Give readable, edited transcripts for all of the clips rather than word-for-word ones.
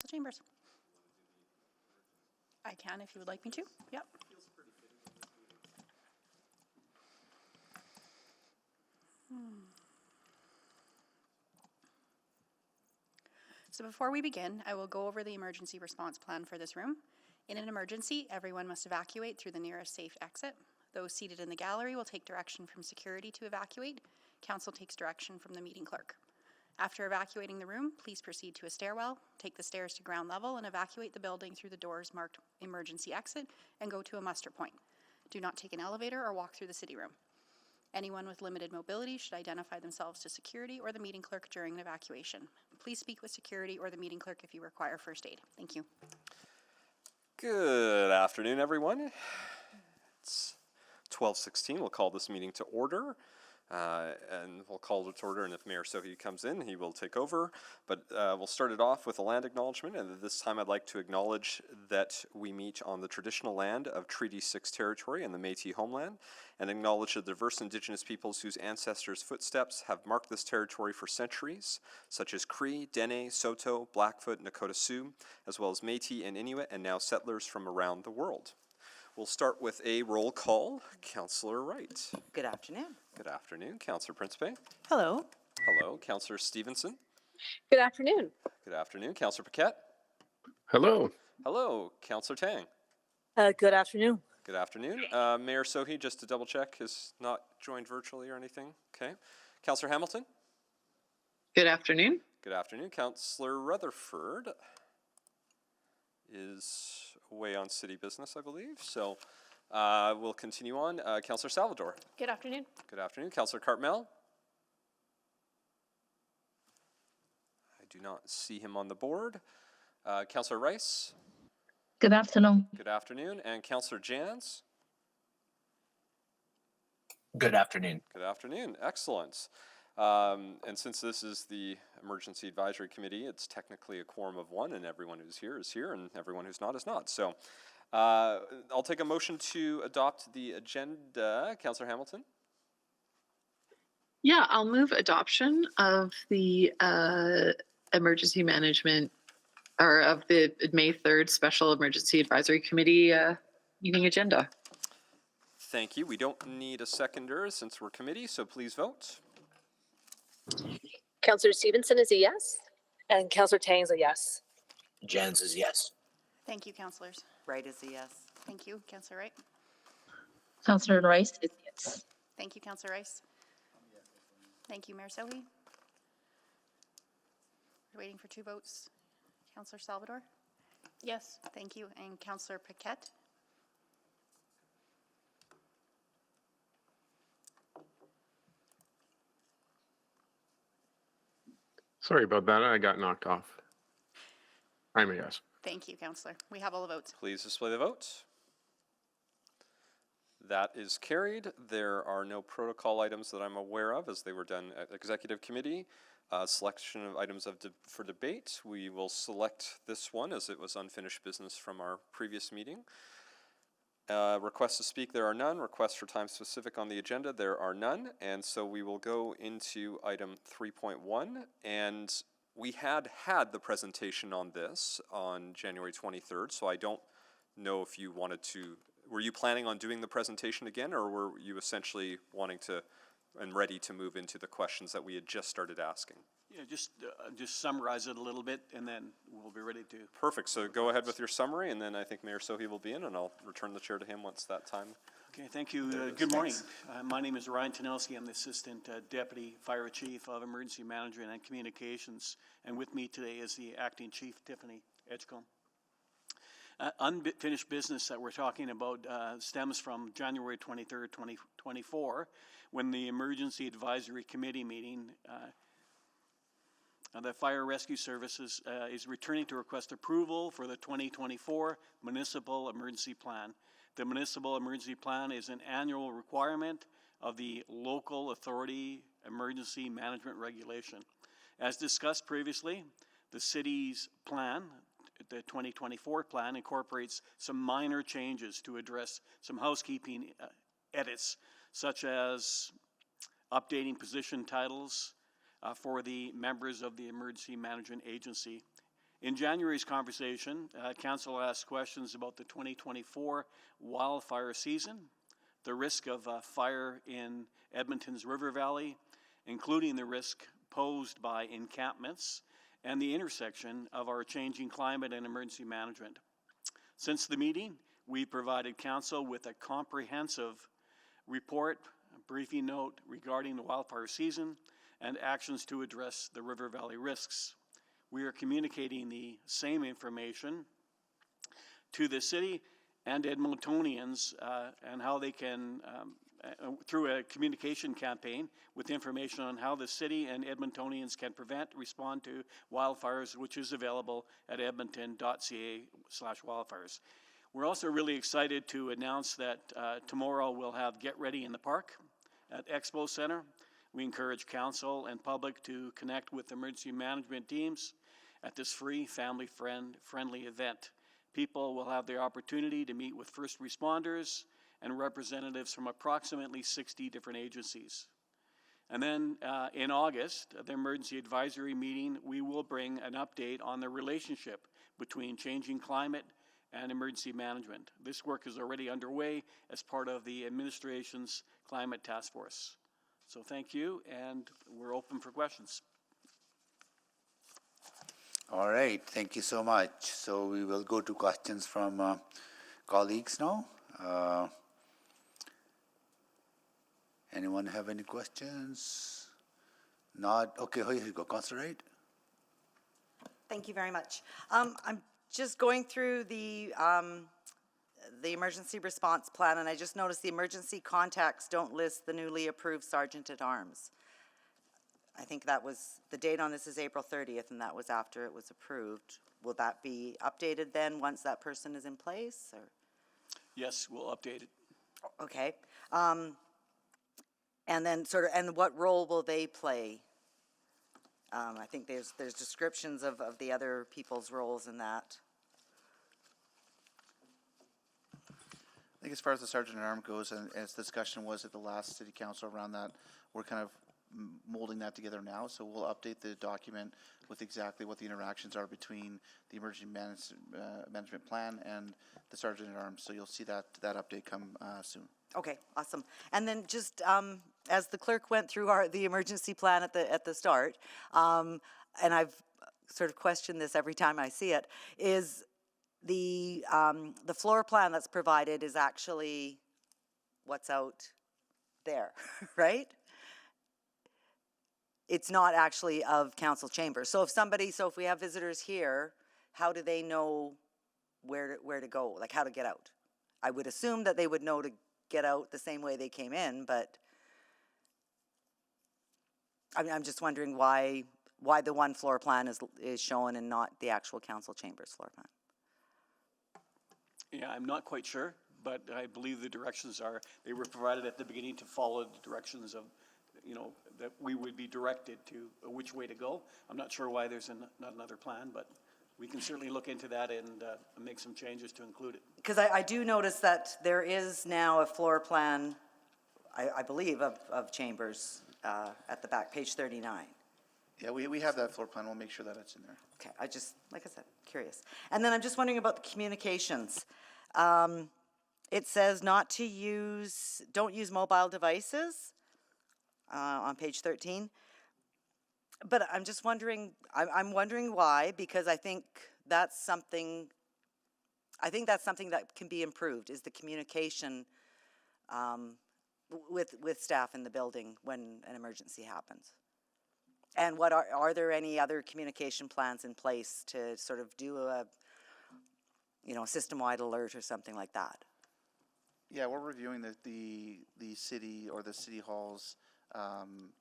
council chambers. I can if you would like me to. Yep. So before we begin, I will go over the emergency response plan for this room. In an emergency, everyone must evacuate through the nearest safe exit. Those seated in the gallery will take direction from security to evacuate. Council takes direction from the meeting clerk. After evacuating the room, please proceed to a stairwell, take the stairs to ground level, and evacuate the building through the doors marked emergency exit and go to a muster point. Do not take an elevator or walk through the city room. Anyone with limited mobility should identify themselves to security or the meeting clerk during an evacuation. Please speak with security or the meeting clerk if you require first aid. Thank you. Good afternoon, everyone. It's 12:16. We'll call this meeting to order. And we'll call it to order, and if Mayor Sohi comes in, he will take over. But we'll start it off with a land acknowledgement, and this time I'd like to acknowledge that we meet on the traditional land of Treaty 6 territory and the Métis homeland, and acknowledge the diverse Indigenous peoples whose ancestors' footsteps have marked this territory for centuries, such as Cree, Dene, Saulteaux, Blackfoot, Nakota Sioux, as well as Métis and Inuit, and now settlers from around the world. We'll start with a roll call. Councillor Wright. Good afternoon. Good afternoon. Councillor Principe. Hello. Hello. Councillor Stevenson. Good afternoon. Good afternoon. Councillor Paquette. Hello. Hello. Councillor Tang. Good afternoon. Good afternoon. Mayor Sohi, just to double check, has not joined virtually or anything. Okay. Councillor Hamilton. Good afternoon. Good afternoon. Councillor Rutherford is away on city business, I believe. So we'll continue on. Councillor Salvador. Good afternoon. Good afternoon. Councillor Cartmel. I do not see him on the board. Councillor Rice. Good afternoon. Good afternoon. And Councillor Jans. Good afternoon. Good afternoon. Excellent. And since this is the Emergency Advisory Committee, it's technically a quorum of one, and everyone who's here is here, and everyone who's not is not. So I'll take a motion to adopt the agenda. Councillor Hamilton? Yeah, I'll move adoption of the emergency management, or of the May 3rd Special Emergency Advisory Committee meeting agenda. Thank you. We don't need a seconder since we're committee, so please vote. Councillor Stevenson is a yes, and Councillor Tang is a yes. Jans is yes. Thank you, councillors. Right is a yes. Thank you, Councillor Wright. Councillor Rice is yes. Thank you, Councillor Rice. Thank you, Mayor Sohi. We're waiting for two votes. Councillor Salvador? Yes. Thank you. And Councillor Paquette? Sorry about that. I got knocked off. I'm a yes. Thank you, Councillor. We have all the votes. Please display the vote. That is carried. There are no protocol items that I'm aware of as they were done at Executive Committee. Selection of items for debate. We will select this one as it was unfinished business from our previous meeting. Requests to speak, there are none. Requests for time specific on the agenda, there are none. And so we will go into item 3.1. And we had the presentation on this on January 23rd. So I don't know if you wanted to, were you planning on doing the presentation again, or were you essentially wanting to and ready to move into the questions that we had just started asking? Yeah, just summarize it a little bit, and then we'll be ready to. Perfect. So go ahead with your summary, and then I think Mayor Sohi will be in, and I'll return the chair to him once that time. Okay, thank you. Good morning. My name is Ryan Tanelski. I'm the Assistant Deputy Fire Chief of Emergency Management and Communications, and with me today is the Acting Chief, Tiffany Edgecombe. Unfinished business that we're talking about stems from January 23rd, 2024, when the Emergency Advisory Committee meeting, the Fire Rescue Services is returning to request approval for the 2024 Municipal Emergency Plan. The Municipal Emergency Plan is an annual requirement of the Local Authority Emergency Management Regulation. As discussed previously, the city's plan, the 2024 plan, incorporates some minor changes to address some housekeeping edits, such as updating position titles for the members of the Emergency Management Agency. In January's conversation, Council asked questions about the 2024 wildfire season, the risk of fire in Edmonton's river valley, including the risk posed by encampments, and the intersection of our changing climate and emergency management. Since the meeting, we provided Council with a comprehensive report, a briefing note regarding the wildfire season, and actions to address the river valley risks. We are communicating the same information to the city and Edmontonians and how they can, through a communication campaign with information on how the city and Edmontonians can prevent, respond to wildfires, which is available at edmonton.ca/wildfires. We're also really excited to announce that tomorrow we'll have Get Ready in the Park at Expo Center. We encourage council and public to connect with emergency management teams at this free, family-friendly event. People will have the opportunity to meet with first responders and representatives from approximately 60 different agencies. And then in August, at the emergency advisory meeting, we will bring an update on the relationship between changing climate and emergency management. This work is already underway as part of the administration's climate task force. So thank you, and we're open for questions. All right, thank you so much. So we will go to questions from colleagues now. Anyone have any questions? Not? Okay, here you go. Councillor Wright. Thank you very much. I'm just going through the emergency response plan, and I just noticed the emergency contacts don't list the newly approved Sergeant at Arms. I think that was, the date on this is April 30th, and that was after it was approved. Will that be updated then once that person is in place, or? Yes, we'll update it. Okay. And then and what role will they play? I think there's descriptions of the other people's roles in that. I think as far as the Sergeant at Arms goes, and as the discussion was at the last City Council around that, we're kind of molding that together now. So we'll update the document with exactly what the interactions are between the emergency management plan and the Sergeant at Arms. So you'll see that update come soon. Okay, awesome. And then just as the clerk went through the emergency plan at the start, and I've sort of questioned this every time I see it, is the floor plan that's provided is actually what's out there, right? It's not actually of council chambers. So if we have visitors here, how do they know where to go, like how to get out? I would assume that they would know to get out the same way they came in, but I'm just wondering why the one floor plan is shown and not the actual council chambers floor plan. Yeah, I'm not quite sure, but I believe the directions they were provided at the beginning to follow the directions of, that we would be directed to which way to go. I'm not sure why there's not another plan, but we can certainly look into that and make some changes to include it. Because I do notice that there is now a floor plan, I believe, of chambers at the back, page 39. Yeah, we have that floor plan. We'll make sure that it's in there. Okay, like I said, curious. And then I'm just wondering about the communications. It says don't use mobile devices on page 13. But I'm just wondering, I'm wondering why, because I think that's something that can be improved, is the communication with staff in the building when an emergency happens. And are there any other communication plans in place to sort of do a system-wide alert or something like that? Yeah, we're reviewing the city or the city hall's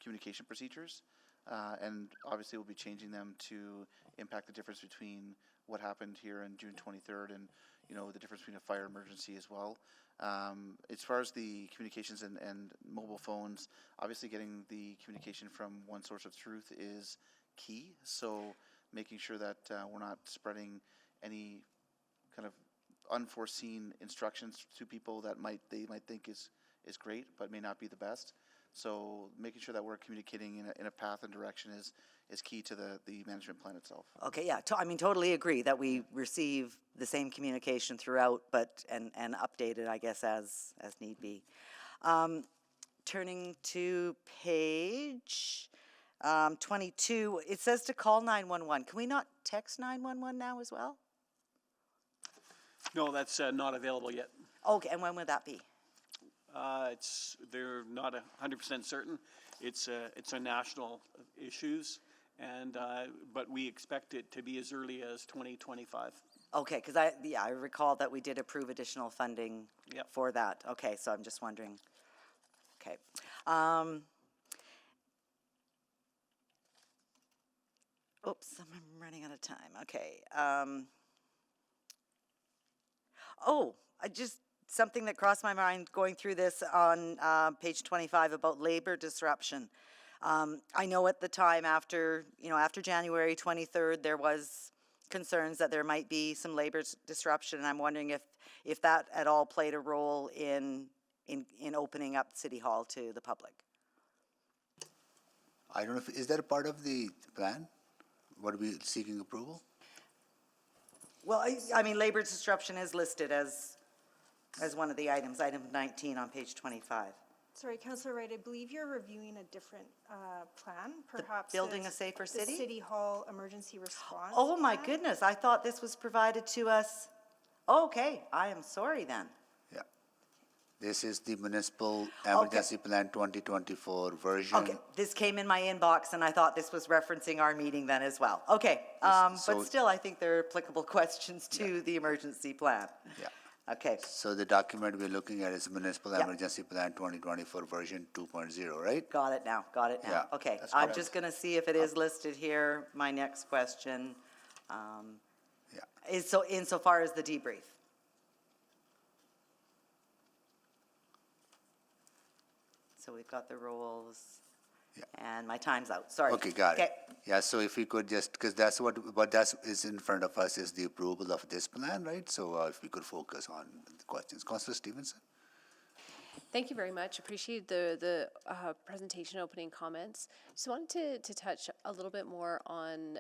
communication procedures. And obviously we'll be changing them to impact the difference between what happened here on June 23rd and, the difference between a fire emergency as well. As far as the communications and mobile phones, obviously getting the communication from one source of truth is key. So making sure that we're not spreading any kind of unforeseen instructions to people that they might think is great, but may not be the best. So making sure that we're communicating in a path and direction is key to the management plan itself. Okay, yeah, I mean, totally agree that we receive the same communication throughout, but, and update it, I guess, as need be. Turning to page 22, it says to call 911. Can we not text 911 now as well? No, that's not available yet. Okay, and when would that be? They're not 100% certain. It's a national issues, and but we expect it to be as early as 2025. Okay, because I recall that we did approve additional funding Yep. for that. Okay, so I'm just wondering. Okay. Oops, I'm running out of time. Okay. Something that crossed my mind going through this on page 25 about labor disruption. I know at the time after January 23rd, there was concerns that there might be some labor disruption, and I'm wondering if that at all played a role in opening up City Hall to the public. I don't know if, is that a part of the plan? What are we seeking approval? Well, I mean, labor disruption is listed as one of the items, item 19 on page 25. Sorry, Councillor Wright, I believe you're reviewing a different plan, perhaps. Building a Safer City? The City Hall Emergency Response. Oh my Plan? goodness, I thought this was provided to us. Okay, I am sorry then. Yeah. This is the Municipal Emergency Plan 2024 version. Okay, this came in my inbox and I thought this was referencing our meeting then as well. Okay, so- but still I think there are applicable questions to the emergency plan. Yeah. Okay, So the document we're looking at is Municipal Yeah. Emergency Plan 2024 version 2.0, right? got it now. Yeah, Okay, that's I'm correct. just gonna see if it is listed here. My next question Yeah. is insofar as the debrief. So we've got the rules. Yeah. And my time's out, sorry. Okay, got it. Okay. Yeah, so if we could just, because that's what that is in front of us is the approval of this plan, right? So if we could focus on the questions. Councillor Stevenson? Thank you very much. Appreciate the presentation opening comments. Just wanted to touch a little bit more on,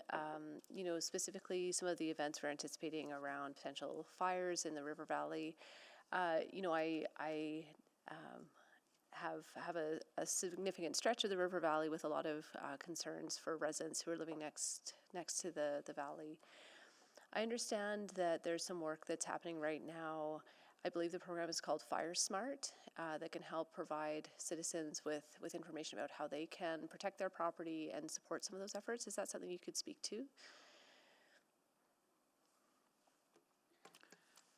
specifically some of the events we're anticipating around potential fires in the River Valley. I have a significant stretch of the River Valley with a lot of concerns for residents who are living next to the valley. I understand that there's some work that's happening right now. I believe the program is called Fire Smart, that can help provide citizens with information about how they can protect their property and support some of those efforts. Is that something you could speak to?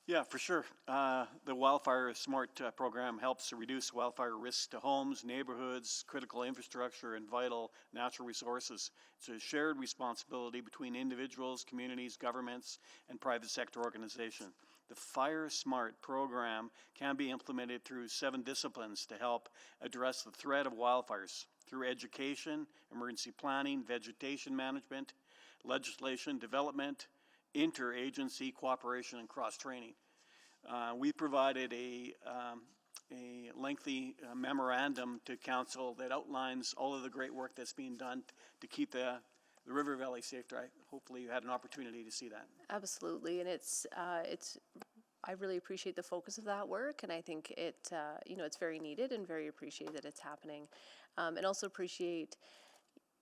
Yeah, for sure. The Wildfire Smart program helps to reduce wildfire risks to homes, neighborhoods, critical infrastructure, and vital natural resources. It's a shared responsibility between individuals, communities, governments, and private sector organizations. The Fire Smart program can be implemented through 7 disciplines to help address the threat of wildfires through education, emergency planning, vegetation management, legislation development, interagency cooperation, and cross-training. We provided a lengthy memorandum to council that outlines all of the great work that's being done to keep the River Valley safe. Hopefully you had an opportunity to see that. Absolutely, and I really appreciate the focus of that work, and I think it's very needed and very appreciated that it's happening, and also appreciate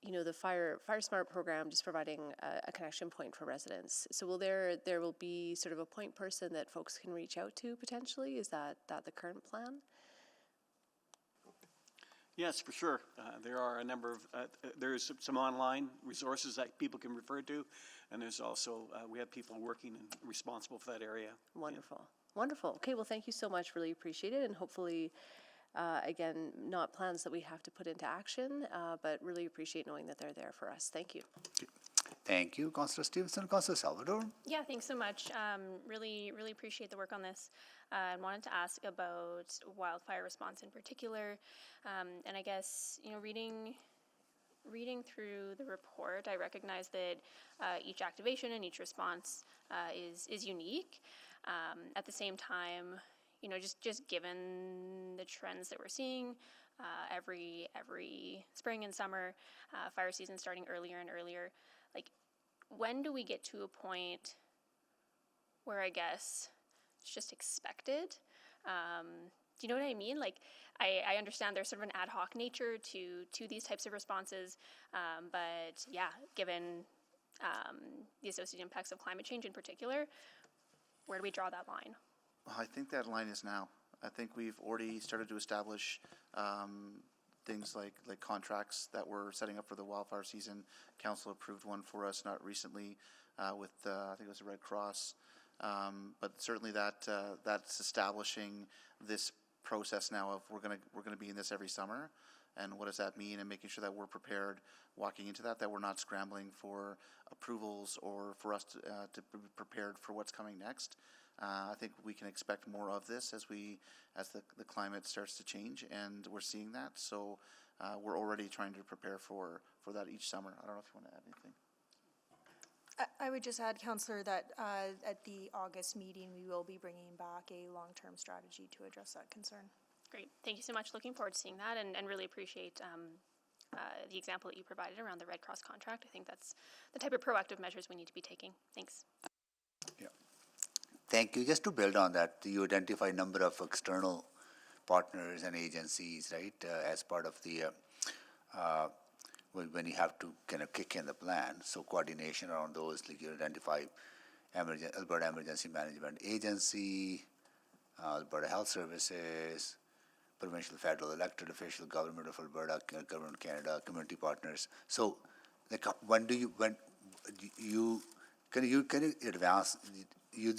the Fire Smart program just providing a connection point for residents. So will there will be sort of a point person that folks can reach out to potentially? Is that the current plan? Yes, for sure. There are a number of, there's some online resources that people can refer to, and there's also, we have people working and responsible for that area. Wonderful. Wonderful. Okay, well, thank you so much. Really appreciate it, and hopefully, again, not plans that we have to put into action, but really appreciate knowing that they're there for us. Thank you. Thank you, Councillor Stevenson. Councillor Salvador? Yeah, thanks so much. Really appreciate the work on this. I wanted to ask about wildfire response in particular, and I guess reading through the report, I recognize that each activation and each response is unique. At the same time, just given the trends that we're seeing, every spring and summer, fire season starting earlier and earlier. Like, when do we get to a point where I guess it's just expected? Do you know what I mean? Like, I understand there's sort of an ad hoc nature to these types of responses, but yeah, given the associated impacts of climate change in particular, where do we draw that line? I think that line is now. I think we've already started to establish things like contracts that we're setting up for the wildfire season. Council approved one for us not recently with I think it was the Red Cross, but certainly that's establishing this process now of we're gonna be in this every summer, and what does that mean, and making sure that we're prepared walking into that we're not scrambling for approvals or for us to be prepared for what's coming next. I think we can expect more of this as the climate starts to change, and we're seeing that. So we're already trying to prepare for that each summer. I don't know if you want to add anything. I would just add, Councillor, that at the August meeting, we will be bringing back a long-term strategy to address that concern. Great. Thank you so much. Looking forward to seeing that, and really appreciate the example that you provided around the Red Cross contract. I think that's the type of proactive measures we need to be taking. Thanks. Yeah. Thank you. Just to build on that, you identify a number of external partners and agencies, right, as part of the when you have to kind of kick in the plan. So coordination around those, like you identify Alberta Emergency Management Agency, Alberta Health Services, provincial, federal elected official, government of Alberta, government of Canada, community partners. So, like, when you advance? You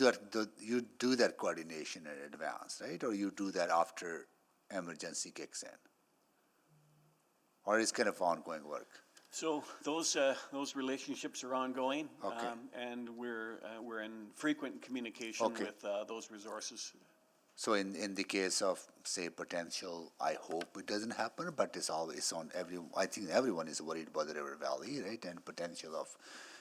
do that coordination in advance, right? Or you do that after emergency kicks in? Or it's kind of ongoing work? So those relationships are ongoing, Okay. and we're in frequent communication Okay. with those resources. So in the case of, say, potential, I hope it doesn't happen, but it's always on I think everyone is worried about the River Valley, right, and potential of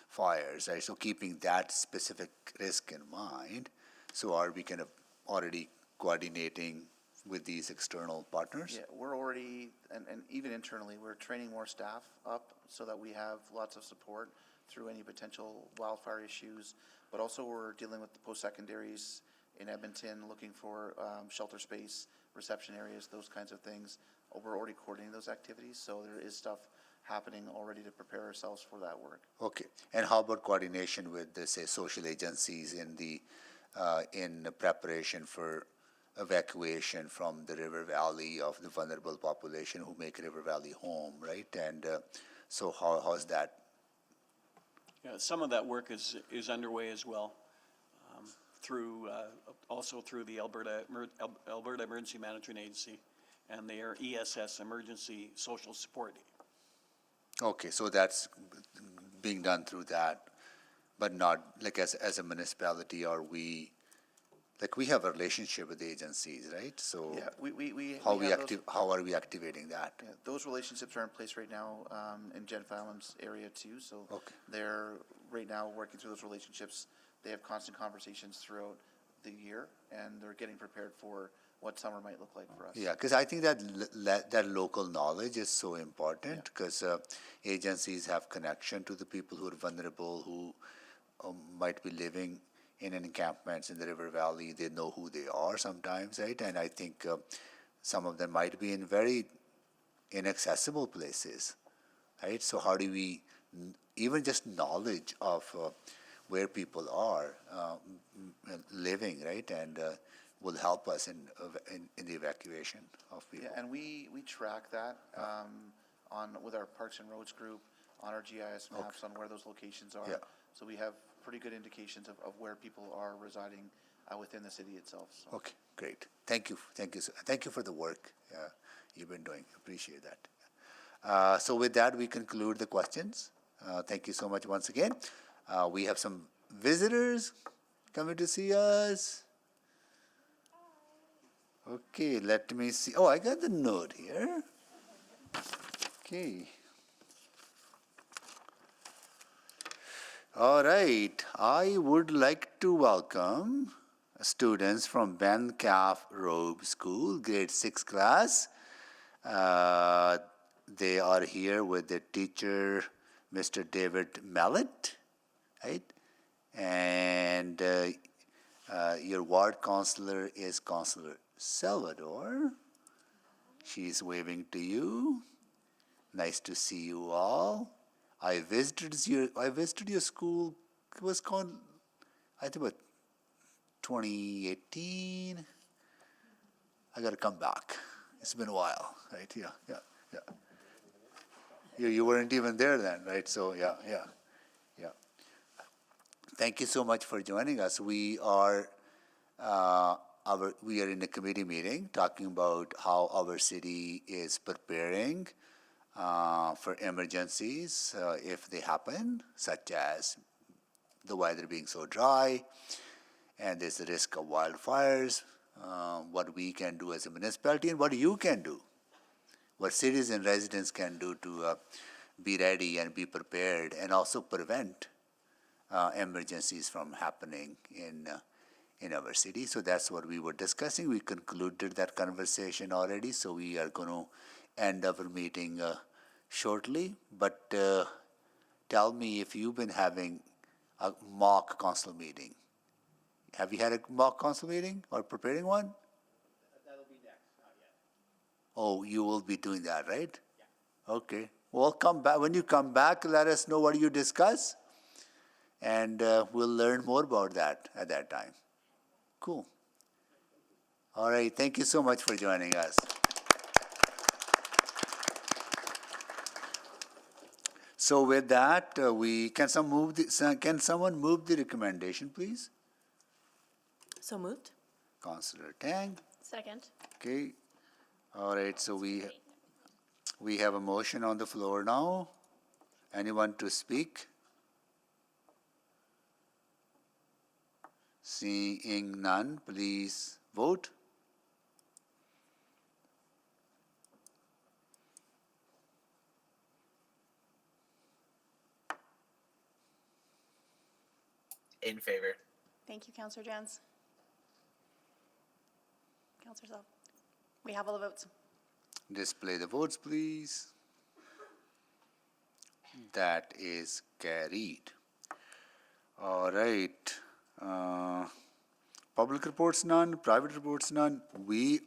fires, right? So keeping that specific risk in mind, so are we kind of already coordinating with these external partners? Yeah, we're already, and even internally, we're training more staff up so that we have lots of support through any potential wildfire issues, but also we're dealing with the post-secondaries in Edmonton, looking for shelter space, reception areas, those kinds of things. We're already coordinating those activities, so there is stuff happening already to prepare ourselves for that work. Okay, and how about coordination with, say, social agencies in the preparation for evacuation from the River Valley of the vulnerable population who make River Valley home, right? And so how's that? Yeah, some of that work is underway as well, through also through the Alberta Emergency Management Agency and their ESS, Emergency Social Support. Okay, so that's being done through that, but not like as a municipality, are we, like, we have a relationship with the agencies, right? So Yeah, we how are we activating that? Yeah, those relationships are in place right now in Jen Fallon's area too. So Okay. they're right now working through those relationships. They have constant conversations throughout the year, and they're getting prepared for what summer might look like for us. Yeah, because I think that local knowledge is so important, because agencies have connection to the people who are vulnerable, who might be living in encampments in the River Valley. They know who they are sometimes, right? And I think some of them might be in very inaccessible places, right? So how do we, even just knowledge of where people are living, right, and will help us in the evacuation of people. Yeah, and we track that with our Parks and Roads group, on our GIS maps, on where those locations are. Yeah. So we have pretty good indications of where people are residing within the city itself. So. Okay, great. Thank you for the work you've been doing. Appreciate that. So with that, we conclude the questions. Thank you so much once again. We have some visitors coming to see us. Okay, let me see. Oh, I got the note here. Okay. All right. I would like to welcome students from Ben Calf Robe School, grade 6 class. They are here with the teacher, Mr. David Mallet, right? And your ward counselor is Counselor Salvador. She's waving to you. Nice to see you all. I visited your school. It was called, I think, about 2018. I got to come back. It's been a while, right? Yeah. You weren't even there then, right? So yeah. Thank you so much for joining us. We are in a committee meeting talking about how our city is preparing for emergencies if they happen, such as the weather being so dry and there's the risk of wildfires, what we can do as a municipality and what you can do, what cities and residents can do to be ready and be prepared and also prevent emergencies from happening in our city. So that's what we were discussing. We concluded that conversation already, so we are going to end our meeting shortly. But tell me if you've been having a mock council meeting. Have you had a mock council meeting or preparing one? That'll be next, not yet. Oh, you will be doing that, right? Yeah. Okay. Well, come back. When you come back, let us know what you discuss, and we'll learn more about that at that time. Cool. All right. Thank you so much for joining us. So with that, can someone move the recommendation, please? So moved. Councillor Tang. Second. Okay. All right. So we have a motion on the floor now. Anyone to speak? Seeing none, please vote. In favor. Thank you, Councillor Jans. Councillor Self. We have all the votes. Display the votes, please. That is carried. All right. Public reports none, private reports none. We